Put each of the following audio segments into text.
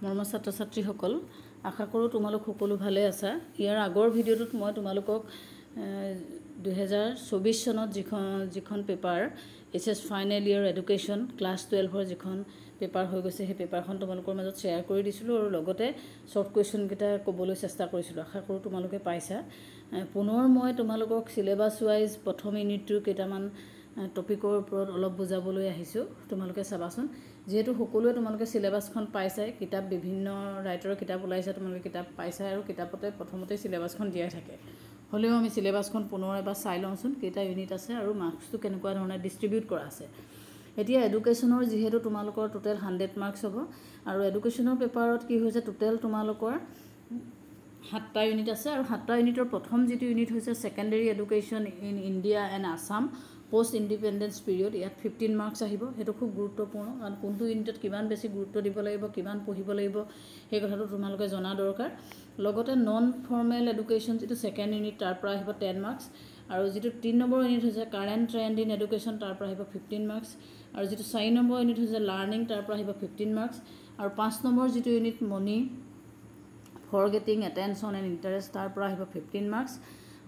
মৰমৰ ছাত্ৰ ছাত্ৰীসকল আশা কৰোঁ তোমালোক সকলো ভালে আছা। ইয়াৰ আগৰ ভিডিঅ'টোত মই তোমালোকক 2024 চনত যিখন paper HS final year education class 12ৰ যিখন পেপাৰ হৈ গৈছে সেই পেপাৰখন তোমালোকৰ মাজত শ্বেয়াৰ কৰি দিছিলোঁ আৰু লগতে শ্বৰ্ট কুৱেশ্যনকেইটা ক'বলৈ চেষ্টা কৰিছিলোঁ। আশা কৰোঁ তোমালোকে পাইছা। পুনৰ মই তোমালোকক চিলেবাছ ৱাইজ প্ৰথম ইউনিটটোৰ কেইটামান টপিকৰ ওপৰত অলপ বুজাবলৈ আহিছোঁ। তোমালোকে চাবাচোন, যিহেতু সকলোৱে তোমালোকে চিলেবাছখন পাইছাই, কিতাপ বিভিন্ন ৰাইটাৰৰ কিতাপ ওলাইছে, তোমালোকে কিতাপ পাইছাই আৰু কিতাপতে প্ৰথমতে চিলেবাছখন দিয়াই থাকে। হ'লেও আমি চিলেবাছখন পুনৰ এবাৰ চাই লওঁচোন, কেইটা ইউনিট আছে আৰু মাৰ্কছটো কেনেকুৱা ধৰণে ডিষ্ট্ৰিবিউট কৰা আছে। এতিয়া এডুকেশ্যনৰ যিহেতু তোমালোকৰ টোটেল 100 মাৰ্কছ হ'ব আৰু এডুকেশ্যনৰ পেপাৰত কি হৈছে, টোটেল তোমালোকৰ 7টা ইউনিট আছে আৰু 7টা ইউনিটৰ প্ৰথম যিটো ইউনিট হৈছে secondary education in India and Assam post independence period. ইয়াত 15 মাৰ্কছ আহিব। সেইটো খুব গুৰুত্বপূৰ্ণ, কাৰণ কোনটো ইউনিটত কিমান বেছি গুৰুত্ব দিব লাগিব, কিমান পঢ়িব লাগিব, সেই কথাটো তোমালোকে জনা দৰকাৰ। লগতে নন ফৰ্মেল এডুকেশ্যন যিটো ছেকেণ্ড ইউনিট, তাৰ পৰা আহিব 10 মাৰ্কছ আৰু যিটো 3 নম্বৰ ইউনিট হৈছে কাৰেণ্ট ট্ৰেণ্ড ইন এডুকেশ্যন, তাৰ পৰা আহিব 15 মাৰ্কছ আৰু যিটো 4 নম্বৰ ইউনিট হৈছে লাৰ্ণিং, তাৰ পৰা আহিব 15 মাৰ্কছ আৰু 5 নম্বৰ যিটো unit money for getting attention and interest, তাৰ পৰা আহিব 15 মাৰ্কছ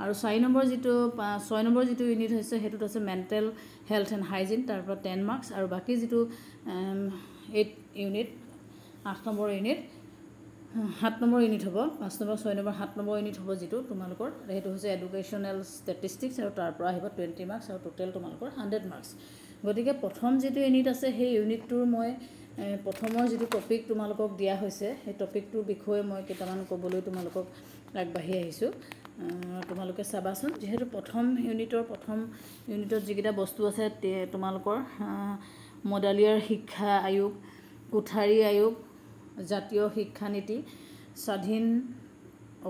আৰু 6 নম্বৰ যিটো ইউনিট হৈছে সেইটোত আছে মেণ্টেল হেল্থ এণ্ড হাইজিন, তাৰ পৰা 10 মাৰ্কছ আৰু বাকী যিটো 8 ইউনিট 7 নম্বৰ ইউনিট হ'ব, 5 নম্বৰ 6 নম্বৰ 7 নম্বৰ ইউনিট হ'ব যিটো তোমালোকৰ, সেইটো হৈছে এডুকেশ্যনেল ষ্টেটিষ্টিক্স আৰু তাৰ পৰা আহিব 20 মাৰ্কছ আৰু টোটেল তোমালোকৰ 100 মাৰ্কছ। গতিকে প্ৰথম যিটো ইউনিট আছে সেই ইউনিটটোৰ মই প্ৰথমৰ যিটো টপিক তোমালোকক দিয়া হৈছে সেই টপিকটোৰ বিষয়ে মই কেইটামান ক'বলৈ তোমালোকক আগবাঢ়ি আহিছোঁ। তোমালোকে চাবাচোন, যিহেতু প্ৰথম ইউনিটত যিকেইটা বস্তু আছে তোমালোকৰ মডালিয়াৰ শিক্ষা আয়োগ, কোঠাৰী আয়োগ, জাতীয় শিক্ষানীতি, স্বাধীন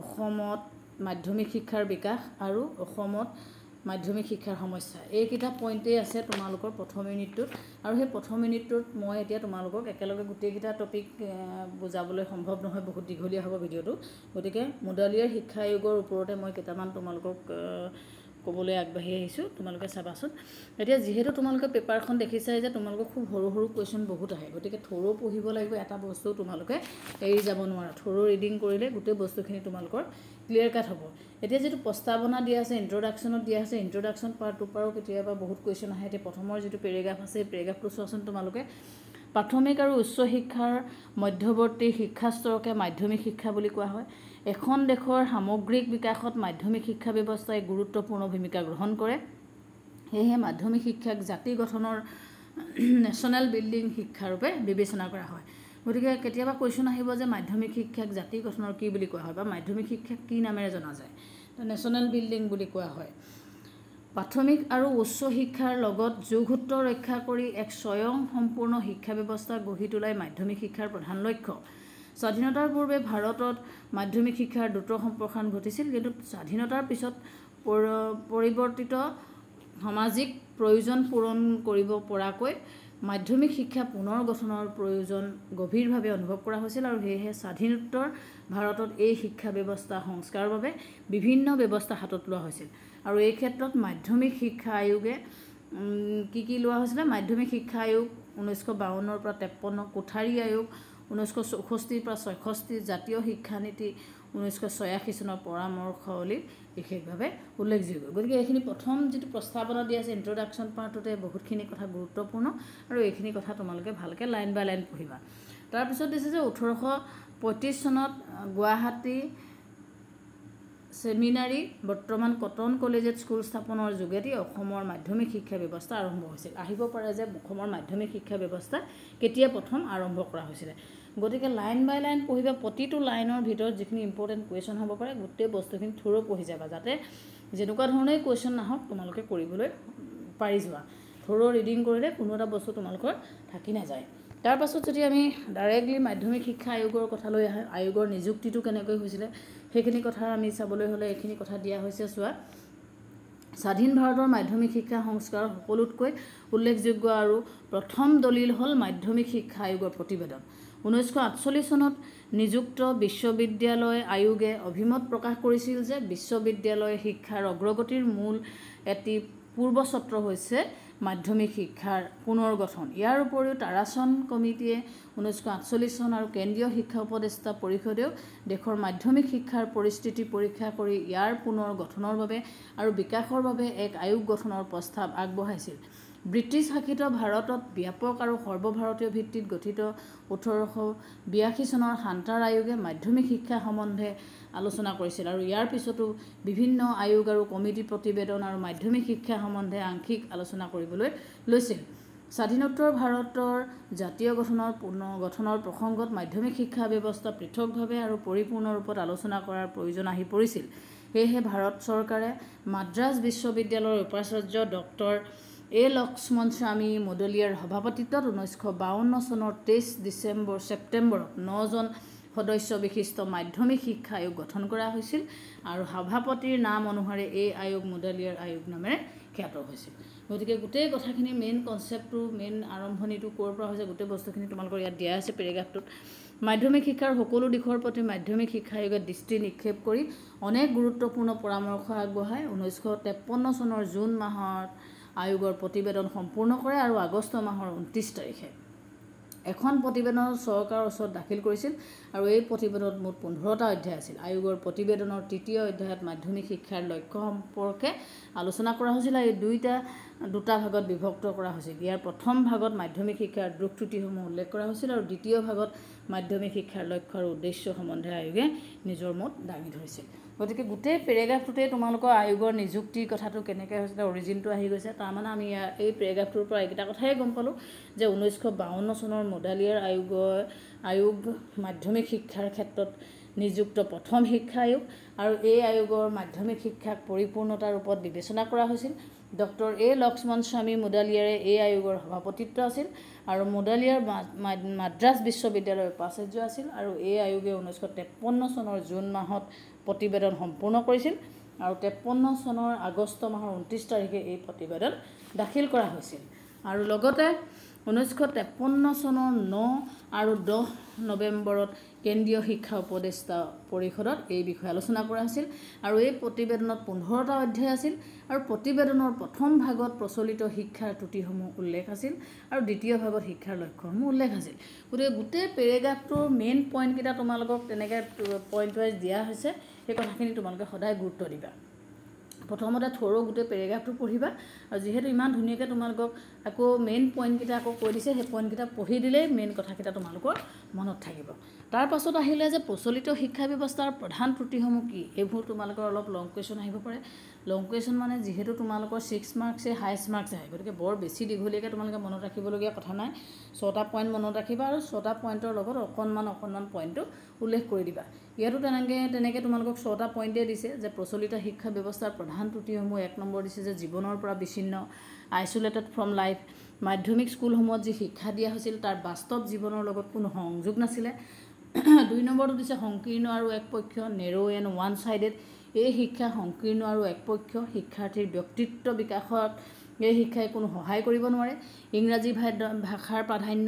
অসমত মাধ্যমিক শিক্ষাৰ বিকাশ আৰু অসমত মাধ্যমিক শিক্ষাৰ সমস্যা, এইকেইটা পইণ্টেই আছে তোমালোকৰ প্ৰথম ইউনিটটোত। আৰু সেই প্ৰথম ইউনিটটোত মই এতিয়া তোমালোকক একেলগে গোটেইকেইটা টপিক বুজাবলৈ সম্ভৱ নহয়, বহুত দীঘলীয়া হ'ব ভিডিঅ'টো। গতিকে মডালিয়াৰ শিক্ষা আয়োগৰ ওপৰতে মই কেইটামান তোমালোকক ক'বলৈ আগবাঢ়ি আহিছোঁ। তোমালোকে চাবাচোন, এতিয়া যিহেতু তোমালোকে পেপাৰখন দেখিছাই যে তোমালোকক খুব সৰু কুৱেশ্যন বহুত আহে, গতিকে থ'ৰ' পঢ়িব লাগিব। এটা বস্তু তোমালোকে এৰি যাব নোৱাৰা, থ'ৰ' ৰিডিং কৰিলে গোটেই বস্তুখিনি তোমালোকৰ ক্লিয়াৰ কাট হ'ব। এতিয়া যিটো প্ৰস্তাৱনা দিয়া আছে, ইণ্ট্ৰডাকশ্যনত দিয়া আছে, ইণ্ট্ৰডাকশ্যন পাৰ্টটোৰ পৰাও কেতিয়াবা বহুত কুৱেশ্যন আহে। এতিয়া প্ৰথমৰ যিটো পেৰেগ্ৰাফ আছে সেই পেৰেগ্ৰাফটো চোৱাচোন তোমালোকে। প্ৰাথমিক আৰু উচ্চ শিক্ষাৰ মধ্যৱৰ্তী শিক্ষাস্তৰকে মাধ্যমিক শিক্ষা বুলি কোৱা হয়। এখন দেশৰ সামগ্ৰিক বিকাশত মাধ্যমিক শিক্ষা ব্যৱস্থাই গুৰুত্বপূৰ্ণ ভূমিকা গ্ৰহণ কৰে। সেয়েহে মাধ্যমিক শিক্ষাক জাতি গঠনৰ নেশ্যনেল বিল্ডিং শিক্ষাৰূপে বিবেচনা কৰা হয়। গতিকে কেতিয়াবা কুৱেশ্যন আহিব যে মাধ্যমিক শিক্ষাক জাতি গঠনৰ কি বুলি কোৱা হয় বা মাধ্যমিক শিক্ষাক কি নামেৰে জনা যায়, নেশ্যনেল বিল্ডিং বুলি কোৱা হয়। প্ৰাথমিক আৰু উচ্চ শিক্ষাৰ লগত যোগসূত্ৰ ৰক্ষা কৰি এক স্বয়ং সম্পূৰ্ণ শিক্ষা ব্যৱস্থা গঢ়ি তোলাই মাধ্যমিক শিক্ষাৰ প্ৰধান লক্ষ্য। স্বাধীনতাৰ পূৰ্বে ভাৰতত মাধ্যমিক শিক্ষাৰ দ্ৰুত সম্প্ৰসাৰণ ঘটিছিল, কিন্তু স্বাধীনতাৰ পিছত পৰিৱৰ্তিত সামাজিক প্ৰয়োজন পূৰণ কৰিব পৰাকৈ মাধ্যমিক শিক্ষা পুনৰ গঠনৰ প্ৰয়োজন গভীৰভাৱে অনুভৱ কৰা হৈছিল আৰু সেয়েহে স্বাধীনোত্তৰ ভাৰতত এই শিক্ষা ব্যৱস্থা সংস্কাৰৰ বাবে বিভিন্ন ব্যৱস্থা হাতত লোৱা হৈছিল। আৰু এই ক্ষেত্ৰত মাধ্যমিক শিক্ষা আয়োগে কি লোৱা হৈছিলে, মাধ্যমিক শিক্ষা আয়োগ 1952 পৰা 53, কোঠাৰী আয়োগ 1964 পৰা 66, জাতীয় শিক্ষানীতি 1986 চনৰ পৰামৰ্শাৱলী বিশেষভাৱে উল্লেখযোগ্য। গতিকে এইখিনি প্ৰথম যিটো প্ৰস্তাৱনা দিয়া আছে ইণ্ট্ৰডাকশ্যন পাৰ্টতে বহুতখিনি কথা গুৰুত্বপূৰ্ণ আৰু এইখিনি কথা তোমালোকে ভালকৈ লাইন বাই লাইন পঢ়িবা। তাৰপিছত দিছে যে 1835 চনত গুৱাহাটী ছেমিনাৰী বৰ্তমান কটন কলেজিয়েট স্কুল স্থাপনৰ যোগেদি অসমৰ মাধ্যমিক শিক্ষা ব্যৱস্থা আৰম্ভ হৈছিল। আহিব পাৰে যে অসমৰ মাধ্যমিক শিক্ষা ব্যৱস্থা কেতিয়া প্ৰথম আৰম্ভ কৰা হৈছিলে। গতিকে লাইন বাই লাইন পঢ়িবা, প্ৰতিটো লাইনৰ ভিতৰত যিখিনি ইম্পৰ্টেণ্ট কুৱেশ্যন হ'ব পাৰে গোটেই বস্তুখিনি থ'ৰ' পঢ়ি যাবা, যাতে যেনেকুৱা ধৰণেই কুৱেশ্যন নাহক তোমালোকে কৰিবলৈ পাৰি যোৱা। থ'ৰ' ৰিডিং কৰিলে কোনো এটা বস্তু তোমালোকৰ থাকি নাযায়। তাৰপাছত যদি আমি ডাইৰেক্টলি মাধ্যমিক শিক্ষা আয়োগৰ কথালৈ আহে, আয়োগৰ নিযুক্তিটো কেনেকৈ হৈছিলে সেইখিনি কথা আমি চাবলৈ হ'লে এইখিনি কথা দিয়া হৈছে। চোৱা, স্বাধীন ভাৰতৰ মাধ্যমিক শিক্ষা সংস্কাৰৰ সকলোতকৈ উল্লেখযোগ্য আৰু প্ৰথম দলিল হ'ল মাধ্যমিক শিক্ষা আয়োগৰ প্ৰতিবেদন। 1948 চনত নিযুক্ত বিশ্ববিদ্যালয় আয়োগে অভিমত প্ৰকাশ কৰিছিল যে বিশ্ববিদ্যালয় শিক্ষাৰ অগ্ৰগতিৰ মূল এটি পূৰ্বচত্ৰ হৈছে মাধ্যমিক শিক্ষাৰ পুনৰ গঠন। ইয়াৰ উপৰিও তাৰাসন কমিটিয়ে 1948 চন আৰু কেন্দ্ৰীয় শিক্ষা উপদেষ্টা পৰিষদেও দেশৰ মাধ্যমিক শিক্ষাৰ পৰিস্থিতি পৰীক্ষা কৰি ইয়াৰ পুনৰ গঠনৰ বাবে আৰু বিকাশৰ বাবে এক আয়োগ গঠনৰ প্ৰস্তাৱ আগবঢ়াইছিল। ব্ৰিটিছ শাসিত ভাৰতত ব্যাপক আৰু সৰ্বভাৰতীয় ভিত্তিত গঠিত 1882 চনৰ হাণ্টাৰ আয়োগে মাধ্যমিক শিক্ষা সম্বন্ধে আলোচনা কৰিছিল আৰু ইয়াৰ পিছতো বিভিন্ন আয়োগ আৰু কমিটি প্ৰতিবেদন আৰু মাধ্যমিক শিক্ষা সম্বন্ধে আংশিক আলোচনা কৰিবলৈ লৈছিল। স্বাধীনোত্তৰ ভাৰতৰ জাতীয় গঠনৰ প্ৰসংগত মাধ্যমিক শিক্ষা ব্যৱস্থা পৃথকভাৱে আৰু পৰিপূৰ্ণ ৰূপত আলোচনা কৰাৰ প্ৰয়োজন আহি পৰিছিল। সেয়েহে ভাৰত চৰকাৰে মাদ্ৰাজ বিশ্ববিদ্যালয়ৰ উপাচাৰ্য ডক্টৰ এ লক্ষ্মণস্বামী মুদলিয়াৰ সভাপতিত্বত 1952 চনৰ 23 ছেপ্টেম্বৰত 9 জন সদস্য বিশিষ্ট মাধ্যমিক শিক্ষা আয়োগ গঠন কৰা হৈছিল আৰু সভাপতিৰ নাম অনুসাৰে এই আয়োগ মুদলিয়াৰ আয়োগ নামেৰে খ্যাত হৈছিল। গতিকে গোটেই কথাখিনি মেইন কনচেপ্টটো মেইন আৰম্ভণিটো ক'ৰ পৰা হৈছে গোটেই বস্তুখিনি তোমালোকৰ ইয়াত দিয়া আছে পেৰেগ্ৰাফটোত। মাধ্যমিক শিক্ষাৰ সকলো দিশৰ প্ৰতি মাধ্যমিক শিক্ষা আয়োগে দৃষ্টি নিক্ষেপ কৰি অনেক গুৰুত্বপূৰ্ণ পৰামৰ্শ আগবঢ়ায়। 1953 চনৰ জুন মাহত আয়োগৰ প্ৰতিবেদন সম্পূৰ্ণ কৰে আৰু আগষ্ট মাহৰ 29 তাৰিখে এখন প্ৰতিবেদন চৰকাৰৰ ওচৰত দাখিল কৰিছিল আৰু এই প্ৰতিবেদনত মুঠ 15টা অধ্যায় আছিল। আয়োগৰ প্ৰতিবেদনৰ তৃতীয় অধ্যায়ত মাধ্যমিক শিক্ষাৰ লক্ষ্য সম্পৰ্কে আলোচনা কৰা হৈছিল আৰু দুটা ভাগত বিভক্ত কৰা হৈছিল। ইয়াৰ প্ৰথম ভাগত মাধ্যমিক শিক্ষাৰ দোষ ত্ৰুটিসমূহ উল্লেখ কৰা হৈছিল আৰু দ্বিতীয় ভাগত মাধ্যমিক শিক্ষাৰ লক্ষ্য আৰু উদ্দেশ্য সম্বন্ধে আয়োগে নিজৰ মত দাঙি ধৰিছিল। গতিকে গোটেই পেৰেগ্ৰাফটোতে তোমালোকৰ আয়োগৰ নিযুক্তিৰ কথাটো কেনেকৈ হৈছিলে অৰিজিনটো আহি গৈছে। তাৰমানে আমি এই পেৰেগ্ৰাফটোৰ পৰা এইকেইটা কথাই গম পালোঁ যে 1952 চনৰ মুদলিয়াৰ আয়োগ মাধ্যমিক শিক্ষাৰ ক্ষেত্ৰত নিযুক্ত প্ৰথম শিক্ষা আয়োগ আৰু এই আয়োগৰ মাধ্যমিক শিক্ষাক পৰিপূৰ্ণতাৰ ৰূপত বিবেচনা কৰা হৈছিল। ডক্টৰ এ লক্ষ্মণস্বামী মুদলিয়াৰে এই আয়োগৰ সভাপতিত্ব আছিল আৰু মুদলিয়াৰ মাদ্ৰাজ বিশ্ববিদ্যালয়ৰ উপাচাৰ্য আছিল আৰু এই আয়োগে 1953 চনৰ জুন মাহত প্ৰতিবেদন সম্পূৰ্ণ কৰিছিল আৰু 53 চনৰ আগষ্ট মাহৰ 29 তাৰিখে এই প্ৰতিবেদন দাখিল কৰা হৈছিল আৰু লগতে 1953 চনৰ 9 আৰু 10 নৱেম্বৰত কেন্দ্ৰীয় শিক্ষা উপদেষ্টা পৰিষদত এই বিষয়ে আলোচনা কৰা হৈছিল আৰু এই প্ৰতিবেদনত 15টা অধ্যায় আছিল আৰু প্ৰতিবেদনৰ প্ৰথম ভাগত প্ৰচলিত শিক্ষাৰ ত্ৰুটিসমূহ উল্লেখ আছিল আৰু দ্বিতীয় ভাগত শিক্ষাৰ লক্ষ্যসমূহ উল্লেখ আছিল। গতিকে গোটেই পেৰেগ্ৰাফটোৰ মেইন পইণ্টকেইটা তোমালোকক তেনেকৈ পইণ্ট ৱাইজ দিয়া হৈছে। সেই কথাখিনি তোমালোকে সদায় গুৰুত্ব দিবা। প্ৰথমতে থ'ৰ' গোটেই পেৰেগ্ৰাফটো পঢ়িবা আৰু যিহেতু ইমান ধুনীয়াকৈ তোমালোকক আকৌ মেইন পইণ্টকেইটা আকৌ কৈ দিছে সেই পইণ্টকেইটা পঢ়ি দিলেই মেইন কথাকেইটা তোমালোকৰ মনত থাকিব। তাৰ পাছত আহিলে যে প্ৰচলিত শিক্ষা ব্যৱস্থাৰ প্ৰধান ত্ৰুটিসমূহ কি, এইবোৰ তোমালোকৰ অলপ লং কুৱেশ্যন আহিব পাৰে। লং কুৱেশ্যন মানে যিহেতু তোমালোকৰ 6 মাৰ্কছে হায়েষ্ট মাৰ্কছ আহে গতিকে বৰ বেছি দীঘলীয়াকৈ তোমালোকে মনত ৰাখিবলগীয়া কথা নাই। 6টা পইণ্ট মনত ৰাখিবা আৰু 6টা পইণ্টৰ লগত অকণমান পইণ্টটো উল্লেখ কৰি দিবা। ইয়াতো তেনেকৈ তোমালোকক 6টা পইণ্টে দিছে যে প্ৰচলিত শিক্ষা ব্যৱস্থাৰ প্ৰধান ত্ৰুটিসমূহ 1 নম্বৰ দিছে যে জীৱনৰ পৰা বিচ্ছিন্ন আইচলেটেড ফ্ৰম লাইফ। মাধ্যমিক স্কুলসমূহত যি শিক্ষা দিয়া হৈছিল তাৰ বাস্তৱ জীৱনৰ লগত কোনো সংযোগ নাছিলে। 2 নম্বৰটো দিছে সংকীৰ্ণ আৰু একপক্ষ নেৰো এণ্ড ওৱান ছাইডেড। এই শিক্ষা সংকীৰ্ণ আৰু একপক্ষ শিক্ষাৰ্থীৰ ব্যক্তিত্ব বিকাশত এই শিক্ষাই কোনো সহায় কৰিব নোৱাৰে। ইংৰাজী ভাষাৰ প্ৰাধান্য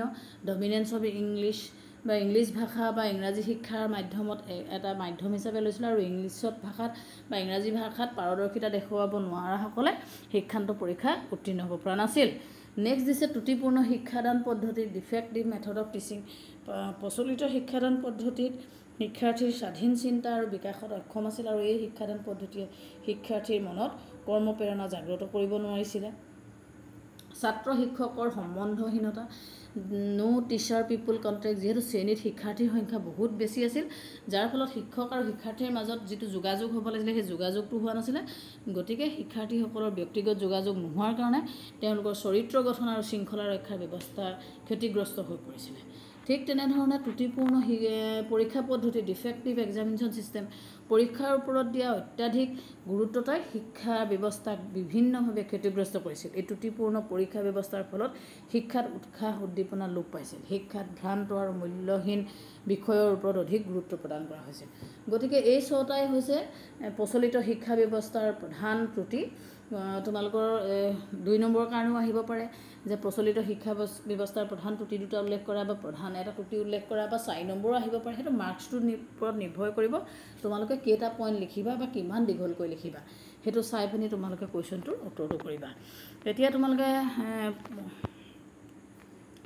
ডমিনেন্স অফ ইংলিছ বা ইংলিছ ভাষা বা ইংৰাজী শিক্ষাৰ মাধ্যমত এটা মাধ্যম হিচাপে লৈছিল আৰু ইংলিছত ভাষাত বা ইংৰাজী ভাষাত পাৰদৰ্শিতা দেখুৱাব নোৱাৰাসকলে শিক্ষান্ত পৰীক্ষা উত্তীৰ্ণ হ'ব পৰা নাছিল। নেক্সট দিছে ত্ৰুটিপূৰ্ণ শিক্ষাদান পদ্ধতি ডিফেক্টিভ মেথড অফ টিচিং। প্ৰচলিত শিক্ষাদান পদ্ধতিত শিক্ষাৰ্থীৰ স্বাধীন চিন্তা আৰু বিকাশত অক্ষম আছিল আৰু এই শিক্ষাদান পদ্ধতিয়ে শিক্ষাৰ্থীৰ মনত কৰ্মপ্ৰেৰণা জাগ্ৰত কৰিব নোৱাৰিছিলে। ছাত্ৰ শিক্ষকৰ সম্বন্ধহীনতা নো টিচাৰ পিপুল কণ্টেক্ট। যিহেতু শ্ৰেণীত শিক্ষাৰ্থীৰ সংখ্যা বহুত বেছি আছিল যাৰ ফলত শিক্ষক আৰু শিক্ষাৰ্থীৰ মাজত যিটো যোগাযোগ হ'ব লাগিছিলে সেই যোগাযোগটো হোৱা নাছিলে। গতিকে শিক্ষাৰ্থীসকলৰ ব্যক্তিগত যোগাযোগ নোহোৱাৰ কাৰণে তেওঁলোকৰ চৰিত্ৰ গঠন আৰু শৃংখলা ৰক্ষাৰ ব্যৱস্থা ক্ষতিগ্ৰস্ত হৈ পৰিছিলে। ঠিক তেনেধৰণে ত্ৰুটিপূৰ্ণ পৰীক্ষা পদ্ধতি ডিফেক্টিভ এক্সামিনেশ্যন ছিষ্টেম। পৰীক্ষাৰ ওপৰত দিয়া অত্যাধিক গুৰুত্বতাই শিক্ষা ব্যৱস্থাক বিভিন্নভাৱে ক্ষতিগ্ৰস্ত কৰিছিল। এই ত্ৰুটিপূৰ্ণ পৰীক্ষা ব্যৱস্থাৰ ফলত শিক্ষাত উৎসাহ উদ্দীপনা লোপ পাইছিল। শিক্ষাত ভ্ৰান্ত আৰু মূল্যহীন বিষয়ৰ ওপৰত অধিক গুৰুত্ব প্ৰদান কৰা হৈছিল। গতিকে এই 6টাই হৈছে প্ৰচলিত শিক্ষা ব্যৱস্থাৰ প্ৰধান ত্ৰুটি। তোমালোকৰ 2 নম্বৰৰ কাৰণেও আহিব পাৰে যে প্ৰচলিত শিক্ষা ব্যৱস্থাৰ প্ৰধান ত্ৰুটি দুটা উল্লেখ কৰা বা প্ৰধান এটা ত্ৰুটি উল্লেখ কৰা বা 4 নম্বৰো আহিব পাৰে। সেইটো মাৰ্কছটোৰ ওপৰত নিৰ্ভৰ কৰিব তোমালোকে কেইটা পইণ্ট লিখিবা বা কিমান দীঘলকৈ লিখিবা সেইটো চাই পিনি তোমালোকে কুৱেশ্যনটোৰ উত্তৰটো কৰিবা এতিয়া তোমালোকে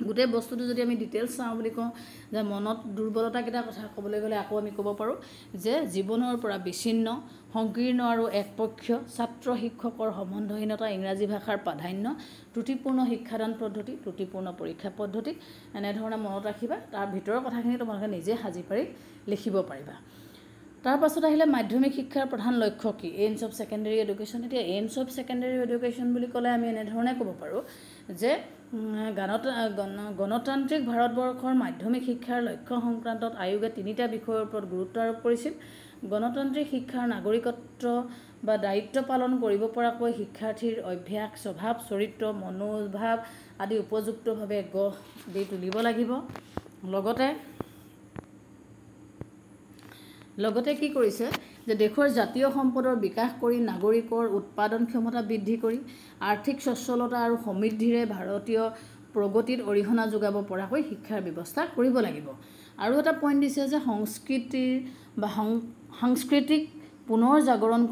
গোটেই বস্তুটো যদি আমি ডিটেইলছ চাওঁ বুলি কওঁ যে মনত দুৰ্বলতাকেইটা কথা ক'বলৈ গ'লে আকৌ আমি ক'ব পাৰোঁ যে জীৱনৰ পৰা বিচ্ছিন্ন সংকীৰ্ণ আৰু একপক্ষীয় ছাত্ৰ শিক্ষকৰ সম্বন্ধহীনতা ইংৰাজী ভাষাৰ প্ৰাধান্য ত্ৰুটিপূৰ্ণ শিক্ষাদান পদ্ধতি ত্ৰুটিপূৰ্ণ পৰীক্ষা পদ্ধতি এনেধৰণে মনত ৰাখিবা তাৰ ভিতৰৰ কথাখিনি তোমালোকে নিজে সাজি পাৰি লিখিব পাৰিবা তাৰ পাছত আহিলে মাধ্যমিক শিক্ষাৰ প্ৰধান লক্ষ্য কি এইমছ অফ ছেকেণ্ডেৰী এডুকেশ্যন এতিয়া এইমছ অফ ছেকেণ্ডেৰী এডুকেশ্যন বুলি ক'লে আমি এনেধৰণে ক'ব পাৰোঁ যে গণতান্ত্ৰিক ভাৰতবৰ্ষৰ মাধ্যমিক শিক্ষাৰ লক্ষ্য সংক্ৰান্তত আয়োগে 3টা বিষয়ৰ ওপৰত গুৰুত্ব আৰোপ কৰিছিল গণতান্ত্ৰিক শিক্ষাৰ নাগৰিকত্ব বা দায়িত্ব পালন কৰিব পৰাকৈ শিক্ষাৰ্থীৰ অভ্যাস স্বভাৱ চৰিত্ৰ মনোভাৱ আদি উপযুক্তভাৱে গঢ় দি তুলিব লাগিব লগতে কি কৰিছে যে দেশৰ জাতীয় সম্পদৰ বিকাশ কৰি নাগৰিকৰ উৎপাদন ক্ষমতা বৃদ্ধি কৰি আৰ্থিক সচ্ছলতা আৰু সমৃদ্ধিৰে ভাৰতীয় প্ৰগতিত অৰিহণা যোগাব পৰাকৈ শিক্ষাৰ ব্যৱস্থা কৰিব লাগিব আৰু এটা পইণ্ট দিছে যে সাংস্কৃতিক পুনৰ জাগৰণ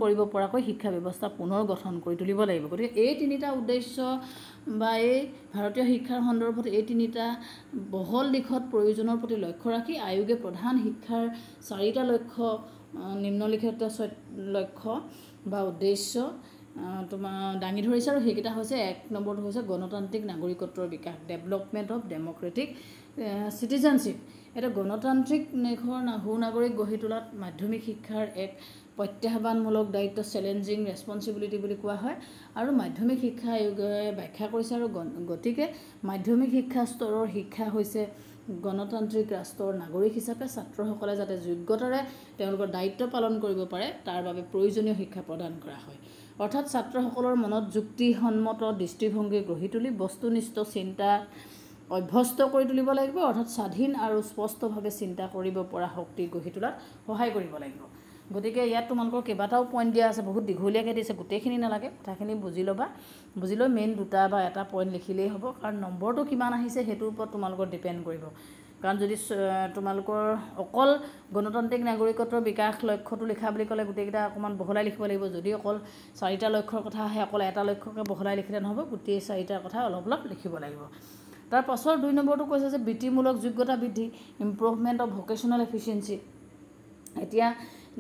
কৰিব পৰাকৈ শিক্ষা ব্যৱস্থা পুনৰ গঠন কৰি তুলিব লাগিব গতিকে এই 3টা উদ্দেশ্য বা এই ভাৰতীয় শিক্ষাৰ সন্দৰ্ভত এই 3টা বহল দিশত প্ৰয়োজনৰ প্ৰতি লক্ষ্য ৰাখি আয়োগে প্ৰধান শিক্ষাৰ 4টা লক্ষ্য নিম্নলিখিত লক্ষ্য বা উদ্দেশ্য তোমাৰ দাঙি ধৰিছে আৰু সেইকেইটা হৈছে 1 নম্বৰটো হৈছে গণতান্ত্ৰিক নাগৰিকত্বৰ বিকাশ ডেভেলপমেণ্ট অফ ডেমক্ৰেটিক চিটিজেনশ্বিপ এটা গণতান্ত্ৰিক দেশৰ সুনাগৰিক গঢ়ি তোলাত মাধ্যমিক শিক্ষাৰ এক প্ৰত্যাহ্বানমূলক দায়িত্ব চেলেঞ্জিং ৰেছপন্সিবিলিটি বুলি কোৱা হয় আৰু মাধ্যমিক শিক্ষা আয়োগে ব্যাখ্যা কৰিছে আৰু গতিকে মাধ্যমিক শিক্ষা স্তৰৰ শিক্ষা হৈছে গণতান্ত্ৰিক ৰাষ্ট্ৰৰ নাগৰিক হিচাপে ছাত্ৰসকলে যাতে যোগ্যতাৰে তেওঁলোকৰ দায়িত্ব পালন কৰিব পাৰে তাৰ বাবে প্ৰয়োজনীয় শিক্ষা প্ৰদান কৰা হয় অৰ্থাৎ ছাত্ৰসকলৰ মনত যুক্তিসন্মত দৃষ্টিভংগী গঢ়ি তুলি বস্তুনিষ্ঠ চিন্তা অভ্যস্ত কৰি তুলিব লাগিব অৰ্থাৎ স্বাধীন আৰু স্পষ্টভাৱে চিন্তা কৰিব পৰা শক্তি গঢ়ি তোলাত সহায় কৰিব লাগিব গতিকে ইয়াত তোমালোকৰ কেইবাটাও পইণ্ট দিয়া আছে বহুত দীঘলীয়াকৈ দিছে গোটেইখিনি নালাগে কথাখিনি বুজি ল'বা বুজি লৈ মেইন 2টা বা এটা পইণ্ট লিখিলেই হ'ব কাৰণ নম্বৰটো কিমান আহিছে সেইটোৰ ওপৰত তোমালোকৰ ডিপেণ্ড কৰিব কাৰণ যদি তোমালোকৰ অকল গণতান্ত্ৰিক নাগৰিকত্বৰ বিকাশ লক্ষ্যটো লিখা বুলি ক'লে গোটেইকেইটা অকণমান বহলাই লিখিব লাগিব যদি অকল 4টা লক্ষ্যৰ কথা আহে অকল এটা লক্ষ্যকে বহলাই লিখিলে নহ'ব গোটেই 4টাৰ কথা অলপ লিখিব লাগিব তাৰ পাছৰ 2 নম্বৰটো কৈছে যে বৃত্তিমূলক যোগ্যতা বৃদ্ধি ইম্প্ৰুভমেণ্ট অফ ভকেশ্যনেল এফিচিয়েঞ্চি এতিয়া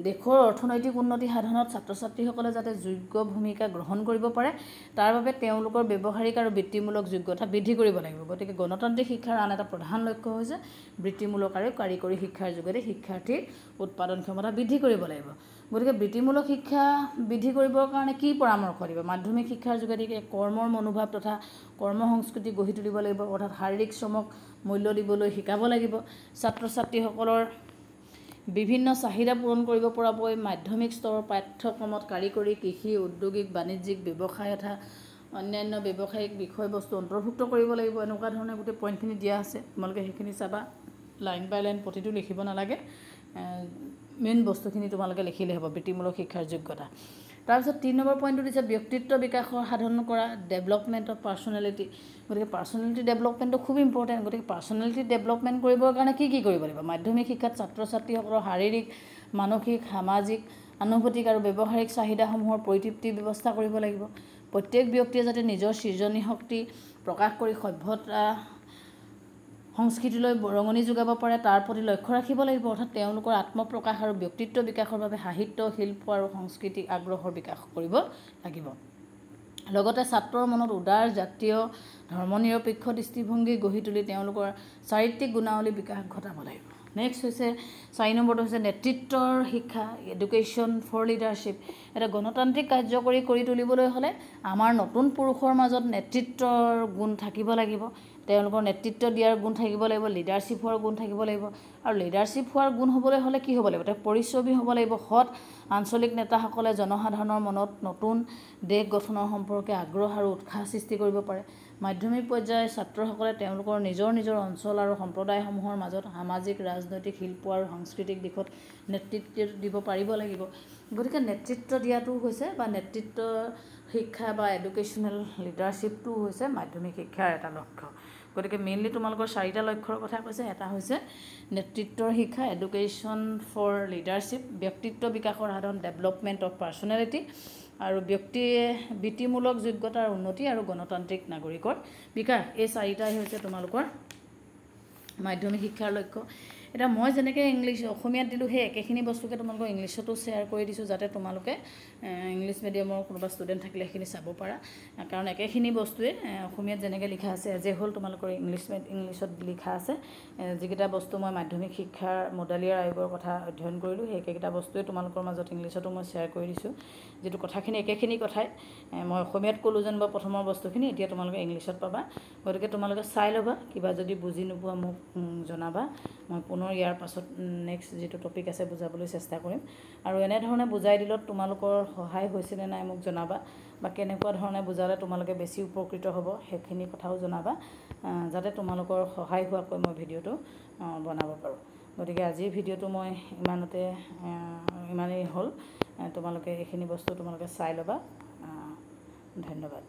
দেশৰ অৰ্থনৈতিক উন্নতি সাধনত ছাত্ৰ ছাত্ৰীসকলে যাতে যোগ্য ভূমিকা গ্ৰহণ কৰিব পাৰে তাৰ বাবে তেওঁলোকৰ ব্যৱহাৰিক আৰু বৃত্তিমূলক যোগ্যতা বৃদ্ধি কৰিব লাগিব গতিকে গণতান্ত্ৰিক শিক্ষাৰ আন এটা প্ৰধান লক্ষ্য হৈছে বৃত্তিমূলক আৰু কাৰিকৰী শিক্ষাৰ যোগেদি শিক্ষাৰ্থীৰ উৎপাদন ক্ষমতা বৃদ্ধি কৰিব লাগিব গতিকে বৃত্তিমূলক শিক্ষা বৃদ্ধি কৰিবৰ কাৰণে কি পৰামৰ্শ দিব মাধ্যমিক শিক্ষাৰ যোগেদি কৰ্মৰ মনোভাৱ তথা কৰ্ম সংস্কৃতি গঢ়ি তুলিব লাগিব অৰ্থাৎ শাৰীৰিক শ্ৰমক মূল্য দিবলৈ শিকাব লাগিব ছাত্ৰ ছাত্ৰীসকলৰ বিভিন্ন চাহিদা পূৰণ কৰিব পৰাকৈ মাধ্যমিক স্তৰৰ পাঠ্যক্ৰমত কাৰিকৰী কৃষি ঔদ্যোগিক বাণিজ্যিক ব্যৱসায় তথা অন্যান্য ব্যৱসায়িক বিষয়বস্তু অন্তৰ্ভুক্ত কৰিব লাগিব এনেকুৱা ধৰণে গোটেই পইণ্টখিনি দিয়া আছে তোমালোকে সেইখিনি চাবা লাইন বাই লাইন প্ৰতিটো লিখিব নালাগে মেইন বস্তুখিনি তোমালোকে লিখিলে হ'ব বৃত্তিমূলক শিক্ষাৰ যোগ্যতা তাৰপিছত 3 নম্বৰ পইণ্টটো দিছে ব্যক্তিত্ব বিকাশৰ সাধন কৰা ডেভেলপমেণ্ট অফ পাৰ্চনেলিটি গতিকে পাৰ্চনেলিটি ডেভেলপমেণ্টটো খুব ইম্পৰ্টেণ্ট গতিকে পাৰ্চনেলিটি ডেভেলপমেণ্ট কৰিবৰ কাৰণে কি কৰিব লাগিব মাধ্যমিক শিক্ষাত ছাত্ৰ ছাত্ৰীসকলৰ শাৰীৰিক মানসিক সামাজিক আনুভূতিক আৰু ব্যৱহাৰিক চাহিদাসমূহৰ পৰিতৃপ্তি ব্যৱস্থা কৰিব লাগিব প্ৰত্যেক ব্যক্তিয়ে যাতে নিজৰ সৃজনী শক্তি প্ৰকাশ কৰি সভ্যতা সংস্কৃতিলৈ বৰঙণি যোগাব পাৰে তাৰ প্ৰতি লক্ষ্য ৰাখিব লাগিব অৰ্থাৎ তেওঁলোকৰ আত্মপ্ৰকাশ আৰু ব্যক্তিত্ব বিকাশৰ বাবে সাহিত্য শিল্প আৰু সাংস্কৃতিক আগ্ৰহৰ বিকাশ কৰিব লাগিব লগতে ছাত্ৰৰ মনত উদাৰ জাতীয় ধৰ্মনিৰপেক্ষ দৃষ্টিভংগী গঢ়ি তুলি তেওঁলোকৰ চাৰিত্ৰিক গুণাৱলী বিকাশ ঘটাব লাগিব নেক্সট হৈছে 4 নম্বৰটো হৈছে নেতৃত্বৰ শিক্ষা এডুকেশ্যন ফৰ লিডাৰশ্বিপ এটা গণতান্ত্ৰিক কাৰ্যকৰী কৰি তুলিবলৈ হ'লে আমাৰ নতুন পুৰুষৰ মাজত নেতৃত্বৰ গুণ থাকিব লাগিব তেওঁলোকৰ নেতৃত্ব দিয়াৰ গুণ থাকিব লাগিব লিডাৰশ্বিপ হোৱাৰ গুণ থাকিব লাগিব আৰু লিডাৰশ্বিপ হোৱাৰ গুণ হ'বলৈ হ'লে কি হ'ব লাগিব পৰিশ্ৰমী হ'ব লাগিব সৎ আঞ্চলিক নেতাসকলে জনসাধাৰণৰ মনত নতুন দেশ গঠনৰ সম্পৰ্কে আগ্ৰহ আৰু উৎসাহ সৃষ্টি কৰিব পাৰে মাধ্যমিক পৰ্যায়ৰ ছাত্ৰসকলে তেওঁলোকৰ নিজৰ অঞ্চল আৰু সম্প্ৰদায়সমূহৰ মাজত সামাজিক ৰাজনৈতিক শিল্প আৰু সাংস্কৃতিক দিশত নেতৃত্ব দিব পাৰিব লাগিব গতিকে নেতৃত্ব দিয়াটো হৈছে বা নেতৃত্ব শিক্ষা বা এডুকেশ্যনেল লিডাৰশ্বিপটো হৈছে মাধ্যমিক শিক্ষাৰ এটা লক্ষ্য গতিকে মেইনলি তোমালোকৰ 4টা লক্ষ্যৰ কথা কৈছে। এটা হৈছে নেতৃত্বৰ শিক্ষা, এডুকেশ্যন ফৰ লিডাৰশ্বিপ, ব্যক্তিত্ব বিকাশৰ সাধন, ডেভেলপমেণ্ট অফ পাৰ্চনেলিটি, আৰু বৃত্তিমূলক যোগ্যতাৰ উন্নতি আৰু গণতান্ত্ৰিক নাগৰিকৰ বিকাশ। এই 4টাই হৈছে তোমালোকৰ মাধ্যমিক শিক্ষাৰ লক্ষ্য। এটা মই যেনেকৈ অসমীয়াত দিলোঁ সেই একেখিনি বস্তুকে তোমালোকক ইংলিছতো শ্বেয়াৰ কৰি দিছোঁ, যাতে তোমালোকে ইংলিছ মিডিয়ামৰ কোনোবা ষ্টুডেণ্ট থাকিলে সেইখিনি চাব পাৰা। কাৰণ একেখিনি বস্তুৱে অসমীয়াত যেনেকৈ লিখা আছে এজ এ হ'ল তোমালোকৰ ইংলিছত লিখা আছে। যিকেইটা বস্তু মই মাধ্যমিক শিক্ষাৰ মডালিয়াৰ আয়োগৰ কথা অধ্যয়ন কৰিলোঁ, সেই একেকেইটা বস্তুৱে তোমালোকৰ মাজত ইংলিছতো মই শ্বেয়াৰ কৰি দিছোঁ। যিটো কথাখিনি একেখিনি কথাই মই অসমীয়াত ক'লোঁ যেনিবা প্ৰথমৰ বস্তুখিনি, এতিয়া তোমালোকে ইংলিছত পাবা। গতিকে তোমালোকে চাই ল'বা, কিবা যদি বুজি নোপোৱা মোক জনাবা। মই পুনৰ ইয়াৰ পাছত নেক্সট যিটো টপিক আছে বুজাবলৈ চেষ্টা কৰিম। আৰু এনেধৰণে বুজাই দিলত তোমালোকৰ সহায় হৈছেনে নাই মোক জনাবা, বা কেনেকুৱা ধৰণে বুজালে তোমালোকে বেছি উপকৃত হ'ব সেইখিনি কথাও জনাবা, যাতে তোমালোকৰ সহায় হোৱাকৈ মই ভিডিঅ'টো বনাব পাৰোঁ। গতিকে আজিৰ ভিডিঅ'টো মই ইমানেই হ'ল। তোমালোকে এইখিনি বস্তু তোমালোকে চাই ল'বা। ধন্যবাদ।